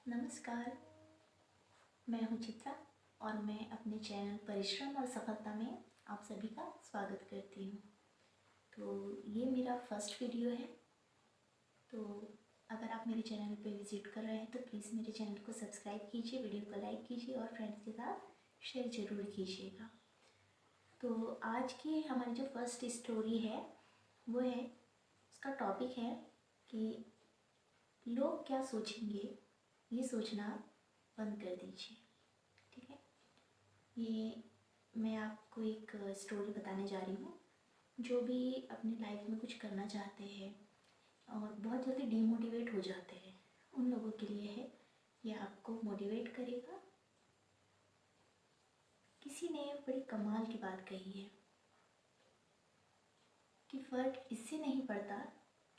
नमस्कार, मैं हूँ चित्रा और मैं अपने चैनल परिश्रम और सफलता में आप सभी का स्वागत करती हूँ। तो ये मेरा फर्स्ट वीडियो है। तो अगर आप मेरे चैनल पे विज़िट कर रहे हैं तो प्लीज़ मेरे चैनल को सब्सक्राइब कीजिए, वीडियो को लाइक कीजिए और फ्रेंड्स के साथ शेयर ज़रूर कीजिएगा। तो आज की हमारी जो फर्स्ट स्टोरी है वो है, उसका टॉपिक है कि लोग क्या सोचेंगे, ये सोचना बंद कर दीजिए। ठीक है, ये मैं आपको एक स्टोरी बताने जा रही हूँ। जो भी अपनी लाइफ में कुछ करना चाहते हैं और बहुत जल्दी डीमोटिवेट हो जाते हैं, उन लोगों के लिए है। ये आपको मोटिवेट करेगा। किसी ने बड़ी कमाल की बात कही है कि फ़र्क इससे नहीं पड़ता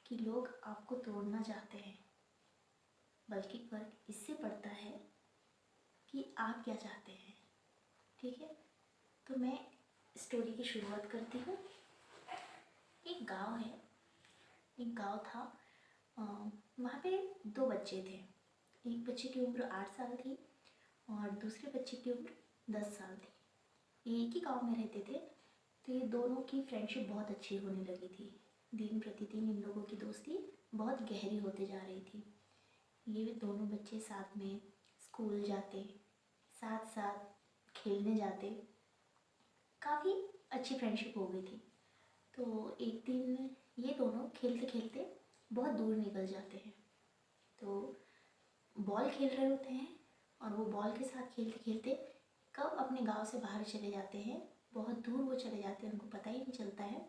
कि लोग आपको तोड़ना चाहते हैं, बल्कि फ़र्क इससे पड़ता है कि आप क्या चाहते हैं। ठीक है, तो मैं स्टोरी की शुरुआत करती हूँ। एक गांव है, एक गांव था। वहाँ पे दो बच्चे थे। एक बच्चे की उम्र 8 साल थी और दूसरे बच्चे की उम्र 10 साल थी। ये एक ही गांव में रहते थे। तो ये दोनों की फ्रेंडशिप बहुत अच्छी होने लगी थी। दिन प्रतिदिन इन लोगों की दोस्ती बहुत गहरी होते जा रही थी। ये दोनों बच्चे साथ में स्कूल जाते, साथ साथ खेलने जाते। काफ़ी अच्छी फ्रेंडशिप हो गई थी। तो एक दिन ये दोनों खेलते खेलते बहुत दूर निकल जाते हैं। तो बॉल खेल रहे होते हैं और वो बॉल के साथ खेलते खेलते कब अपने गांव से बाहर चले जाते हैं, बहुत दूर वो चले जाते हैं, उनको पता ही नहीं चलता है।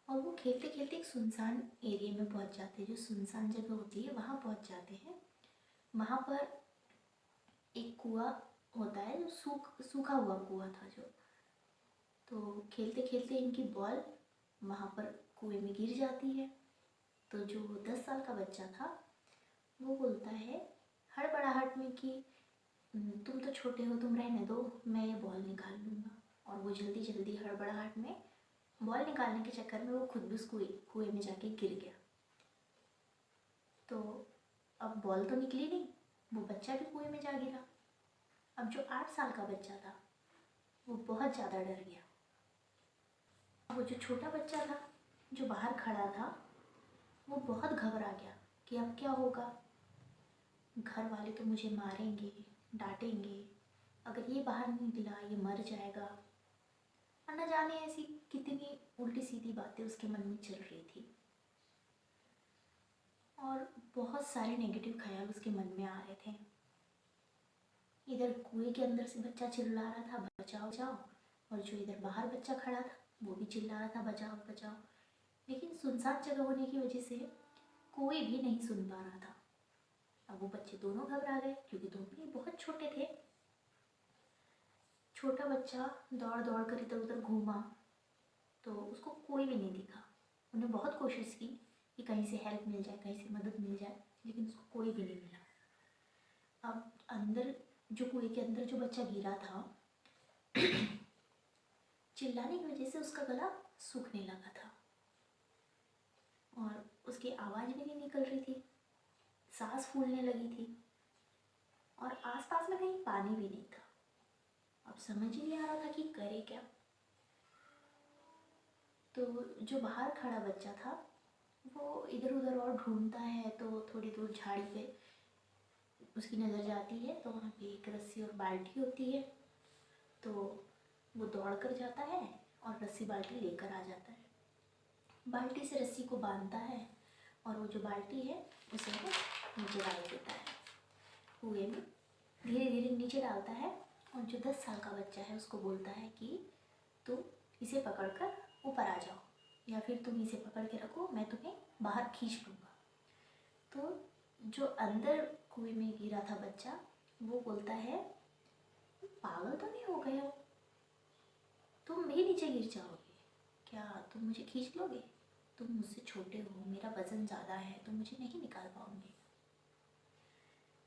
और वो खेलते खेलते एक सुनसान एरिया में पहुंच जाते हैं। जो सुनसान जगह होती है वहाँ पहुंच जाते हैं। वहाँ पर एक कुआं होता है, जो सूखा हुआ कुआं था जो। तो खेलते खेलते इनकी बॉल वहाँ पर कुएं में गिर जाती है। तो जो 10 साल का बच्चा था वो बोलता है हड़बड़ाहट में कि तुम तो छोटे हो, तुम रहने दो, मैं ये बॉल निकाल लूँगा। और वो जल्दी जल्दी हड़बड़ाहट में बॉल निकालने के चक्कर में वो खुद भी उस कुएं में जाके गिर गया। तो अब बॉल तो निकली नहीं, वो बच्चा भी कुएं में जा गिरा। अब जो 8 साल का बच्चा था वो बहुत ज़्यादा डर गया। वो जो छोटा बच्चा था जो बाहर खड़ा था वो बहुत घबरा गया कि अब क्या होगा। घर वाले तो मुझे मारेंगे, डांटेंगे, अगर ये बाहर नहीं निकला ये मर जाएगा। और न जाने ऐसी कितनी उल्टी सीधी बातें उसके मन में चल रही थी और बहुत सारे नेगेटिव ख्याल उसके मन में आ रहे थे। इधर कुएं के अंदर से बच्चा चिल्ला रहा था बचाओ बचाओ, और जो इधर बाहर बच्चा खड़ा था वो भी चिल्ला रहा था बचाओ बचाओ। लेकिन सुनसान जगह होने की वजह से कोई भी नहीं सुन पा रहा था। अब वो बच्चे दोनों घबरा गए क्योंकि दोनों ही बहुत छोटे थे। छोटा बच्चा दौड़ दौड़ कर इधर उधर घूमा तो उसको कोई भी नहीं दिखा। उन्हें बहुत कोशिश की कि कहीं से हेल्प मिल जाए, कहीं से मदद मिल जाए, लेकिन उसको कोई भी नहीं मिला। अब अंदर जो कुएं के अंदर जो बच्चा गिरा था चिल्लाने की वजह से उसका गला सूखने लगा था और उसकी आवाज़ भी नहीं निकल रही थी, सांस फूलने लगी थी और आसपास में कहीं पानी भी नहीं था। अब समझ ही नहीं आ रहा था कि करे क्या। तो जो बाहर खड़ा बच्चा था वो इधर उधर और ढूंढता है। तो थोड़ी दूर झाड़ी पे उसकी नज़र जाती है तो वहाँ पे एक रस्सी और बाल्टी होती है। तो वो दौड़ कर जाता है और रस्सी बाल्टी लेकर आ जाता है। बाल्टी से रस्सी को बांधता है और वो जो बाल्टी है उसे वो नीचे डाल देता है कुएं में। धीरे धीरे नीचे डालता है और जो 10 साल का बच्चा है उसको बोलता है कि तुम इसे पकड़कर ऊपर आ जाओ, या फिर तुम इसे पकड़ के रखो, मैं तुम्हें बाहर खींच लूँगा। तो जो अंदर कुएं में गिरा था बच्चा वो बोलता है पागल तो नहीं हो गए हो, तुम भी नीचे गिर जाओगे, क्या तुम मुझे खींच लोगे? तुम मुझसे छोटे हो, मेरा वज़न ज़्यादा है, तुम मुझे नहीं निकाल पाओगे।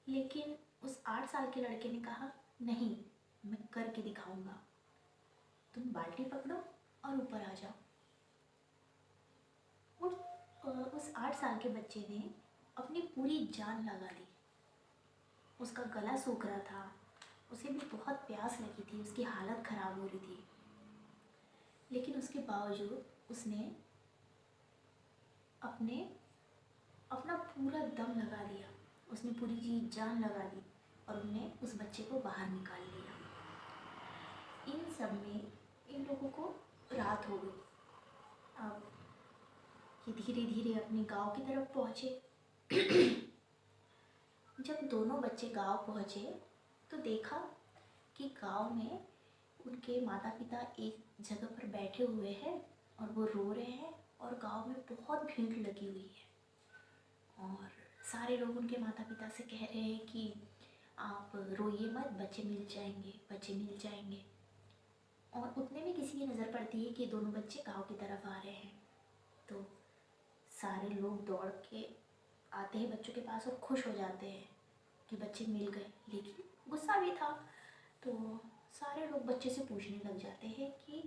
लेकिन उस 8 साल के लड़के ने कहा नहीं, मैं करके दिखाऊंगा, तुम बाल्टी पकड़ो और ऊपर आ जाओ। और उस 8 साल के बच्चे ने अपनी पूरी जान लगा दी उसका गला सूख रहा था, उसे भी बहुत प्यास लगी थी, उसकी हालत ख़राब हो रही थी, लेकिन उसके बावजूद उसने अपना पूरा दम लगा दिया, उसने पूरी जी जान लगा दी और उन्हें उस बच्चे को बाहर निकाल लिया। इन सब में इन लोगों को रात हो गई। अब ये धीरे धीरे अपने गांव की तरफ पहुँचे। जब दोनों बच्चे गांव पहुँचे तो देखा कि गांव में उनके माता पिता एक जगह पर बैठे हुए हैं और वो रो रहे हैं और गांव में बहुत भीड़ लगी हुई है और सारे लोग उनके माता पिता से कह रहे हैं कि आप रोइए मत, बच्चे मिल जाएंगे, बच्चे मिल जाएंगे। और उतने में किसी की नज़र पड़ती है कि दोनों बच्चे गांव की तरफ आ रहे हैं, तो सारे लोग दौड़ के आते हैं बच्चों के पास और खुश हो जाते हैं कि बच्चे मिल गए, लेकिन गुस्सा भी था। तो सारे लोग बच्चे से पूछने लग जाते हैं कि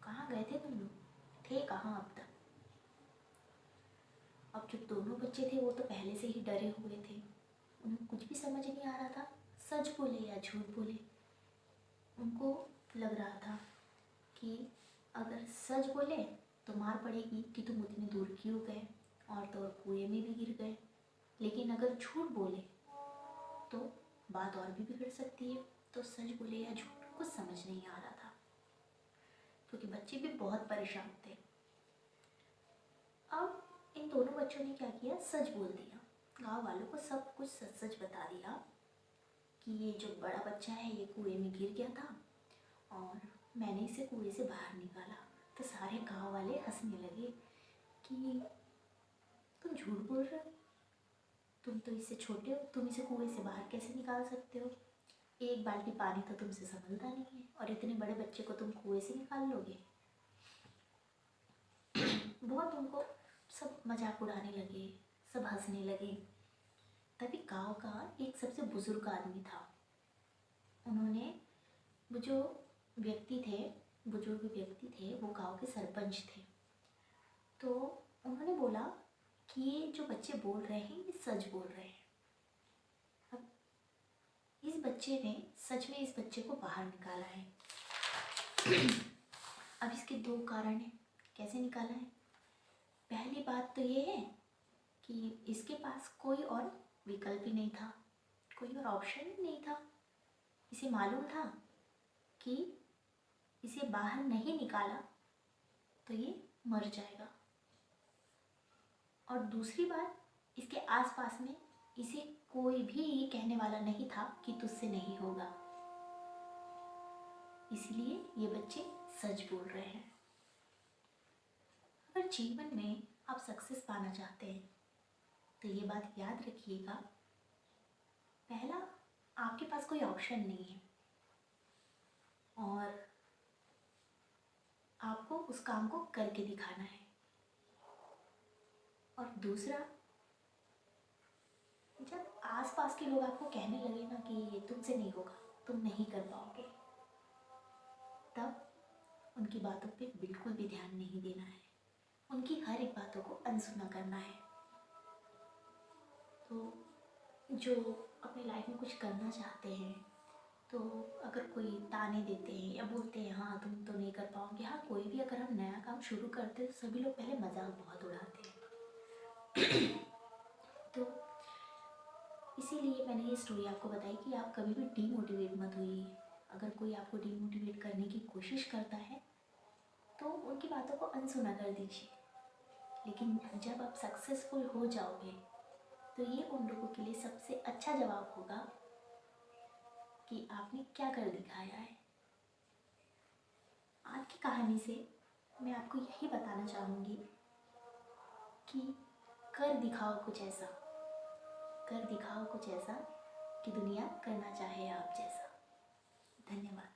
कहाँ गए थे तुम लोग, थे कहाँ अब तक। अब जो दोनों बच्चे थे वो तो पहले से ही डरे हुए थे, उन्हें कुछ भी समझ नहीं आ रहा था सच बोले या झूठ बोले। उनको लग रहा था कि अगर सच बोले तो मार पड़ेगी कि तुम उतनी दूर क्यों गए और तो और कुएं में भी गिर गए, लेकिन अगर झूठ बोले तो बात और भी बिगड़ सकती है। तो सच बोले या झूठ कुछ समझ नहीं आ रहा था, क्योंकि बच्चे भी बहुत परेशान थे। अब इन दोनों बच्चों ने क्या किया, सच बोल दिया, गांव वालों को सब कुछ सच सच बता दिया कि ये जो बड़ा बच्चा है ये कुएं में गिर गया था और मैंने इसे कुएं से बाहर निकाला। तो सारे गांव वाले हंसने लगे कि तुम झूठ बोल रहे हो, तुम तो इससे छोटे हो, तुम इसे कुएं से बाहर कैसे निकाल सकते हो, एक बाल्टी पानी तो तुमसे संभलता नहीं है और इतने बड़े बच्चे को तुम कुएं से निकाल लोगे। बहुत उनको सब मजाक उड़ाने लगे, सब हंसने लगे। तभी गांव का एक सबसे बुजुर्ग आदमी था, उन्होंने वो जो व्यक्ति थे, बुजुर्ग व्यक्ति थे, वो गांव के सरपंच थे। तो उन्होंने बोला कि ये जो बच्चे बोल रहे हैं ये सच बोल रहे हैं। अब इस बच्चे ने सच में इस बच्चे को बाहर निकाला है। अब इसके दो कारण हैं, कैसे निकाला है। पहली बात तो ये है कि इसके पास कोई और विकल्प ही नहीं था, कोई और ऑप्शन ही नहीं था। इसे मालूम था कि इसे बाहर नहीं निकाला तो ये मर जाएगा। और दूसरी बात, इसके आसपास में इसे कोई भी ये कहने वाला नहीं था कि तुझसे नहीं होगा, इसलिए ये बच्चे सच बोल रहे हैं। अगर जीवन में आप सक्सेस पाना चाहते हैं तो ये बात याद रखिएगा, पहला आपके पास कोई ऑप्शन नहीं है और आपको उस काम को करके दिखाना है। और दूसरा, जब आसपास के लोग आपको कहने लगे ना कि ये तुमसे नहीं होगा, तुम नहीं कर पाओगे, तब उनकी बातों पे बिल्कुल भी ध्यान नहीं देना है, उनकी हर एक बातों को अनसुना करना है। तो जो अपनी लाइफ में कुछ करना चाहते हैं, तो अगर कोई ताने देते हैं या बोलते हैं हाँ तुम तो नहीं कर पाओगे, हाँ कोई भी अगर हम नया काम शुरू करते हैं तो सभी लोग पहले मजाक बहुत उड़ाते हैं। तो इसीलिए मैंने ये स्टोरी आपको बताई कि आप कभी भी डीमोटिवेट मत होइए। अगर कोई आपको डीमोटिवेट करने की कोशिश करता है तो उनकी बातों को अनसुना कर दीजिए, लेकिन जब आप सक्सेसफुल हो जाओगे तो ये उन लोगों के लिए सबसे अच्छा जवाब होगा कि आपने क्या कर दिखाया है। आज की कहानी से मैं आपको यही बताना चाहूँगी कि कर दिखाओ कुछ ऐसा, कर दिखाओ कुछ ऐसा कि दुनिया करना चाहे आप जैसा। धन्यवाद।